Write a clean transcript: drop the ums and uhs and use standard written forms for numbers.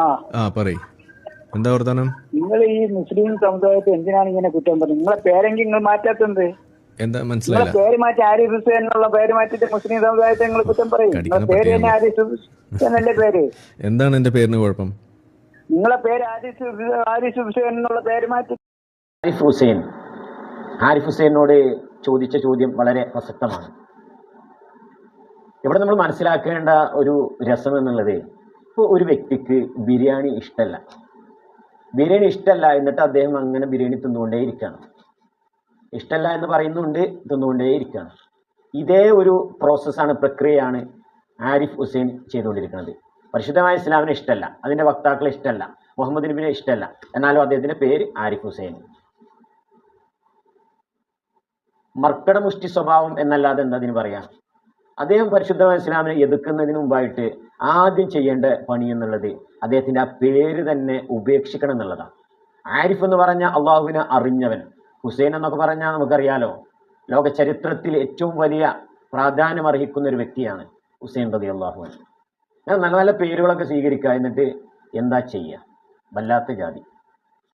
ആ ആ പറയ്, എന്താ വർത്താനം? നിങ്ങൾ ഈ മുസ്ലിം സമുദായത്തെ എന്തിനാണ് ഇങ്ങനെ കുറ്റം പറയുന്നത്? നിങ്ങളെ പേരെങ്കിൽ നിങ്ങൾ മാറ്റാത്തത്? എന്താ നിങ്ങളെ മനസ്സിലായില്ല? പേര് മാറ്റി ആരിഫ് ഹുസൈൻ എന്നുള്ള പേര് മാറ്റിട്ട് മുസ്ലിം സമുദായത്തെ നിങ്ങൾ കുറ്റം പറയും. നിങ്ങളെ കടിക്കണ പേര് തന്നെ പട്ടിയാണല്ലോ. ആരിഫ് ഹുസൈൻ അല്ലേ പേര്? എന്താണ് എൻ്റെ പേരിന് കുഴപ്പം? നിങ്ങളെ പേര് ആരിഫ് ഹുസൈൻ എന്നുള്ള പേര് മാറ്റി. ആരിഫ് ഹുസൈൻ ആരിഫ് ഹുസൈനോട് ചോദിച്ച ചോദ്യം വളരെ പ്രസക്തമാണ്. ഇവിടെ നമ്മൾ മനസ്സിലാക്കേണ്ട ഒരു രസം എന്നുള്ളത്, ഇപ്പോൾ ഒരു വ്യക്തിക്ക് ബിരിയാണി ഇഷ്ടമല്ല എന്നിട്ട് അദ്ദേഹം അങ്ങനെ ബിരിയാണി തിന്നുകൊണ്ടേയിരിക്കുകയാണ്. ഇഷ്ടമല്ല എന്ന് പറയുന്നുണ്ട്, തിന്നുകൊണ്ടേയിരിക്കുകയാണ്. ഇതേ ഒരു പ്രോസസ്സാണ്, പ്രക്രിയയാണ് ആരിഫ് ഹുസൈൻ ചെയ്തുകൊണ്ടിരിക്കുന്നത്. പരിശുദ്ധമായ ഇസ്ലാമിനെ ഇഷ്ടമല്ല, അതിൻ്റെ വക്താക്കളെ ഇഷ്ടമല്ല, മുഹമ്മദ് നബിനെ ഇഷ്ടമല്ല, എന്നാലും അദ്ദേഹത്തിൻ്റെ പേര് ആരിഫ് ഹുസൈൻ. മർക്കട മുഷ്ടി സ്വഭാവം എന്നല്ലാതെ എന്താ അതിന് പറയാം? അദ്ദേഹം പരിശുദ്ധമായ ഇസ്ലാമിനെ എതിർക്കുന്നതിന് മുമ്പായിട്ട് ആദ്യം ചെയ്യേണ്ട പണി എന്നുള്ളത് അദ്ദേഹത്തിൻ്റെ ആ പേര് തന്നെ ഉപേക്ഷിക്കണം എന്നുള്ളതാണ്. ആരിഫ് എന്ന് പറഞ്ഞാൽ അള്ളാഹുവിനെ അറിഞ്ഞവൻ, ഹുസൈൻ എന്നൊക്കെ പറഞ്ഞാൽ നമുക്കറിയാലോ, ലോക ചരിത്രത്തിൽ ഏറ്റവും വലിയ പ്രാധാന്യം അർഹിക്കുന്ന ഒരു വ്യക്തിയാണ് ഹുസൈൻ റളിയല്ലാഹു അൻഹു. നല്ല നല്ല പേരുകളൊക്കെ സ്വീകരിക്കുക, എന്നിട്ട് എന്താ ചെയ്യുക? വല്ലാത്ത ജാതി.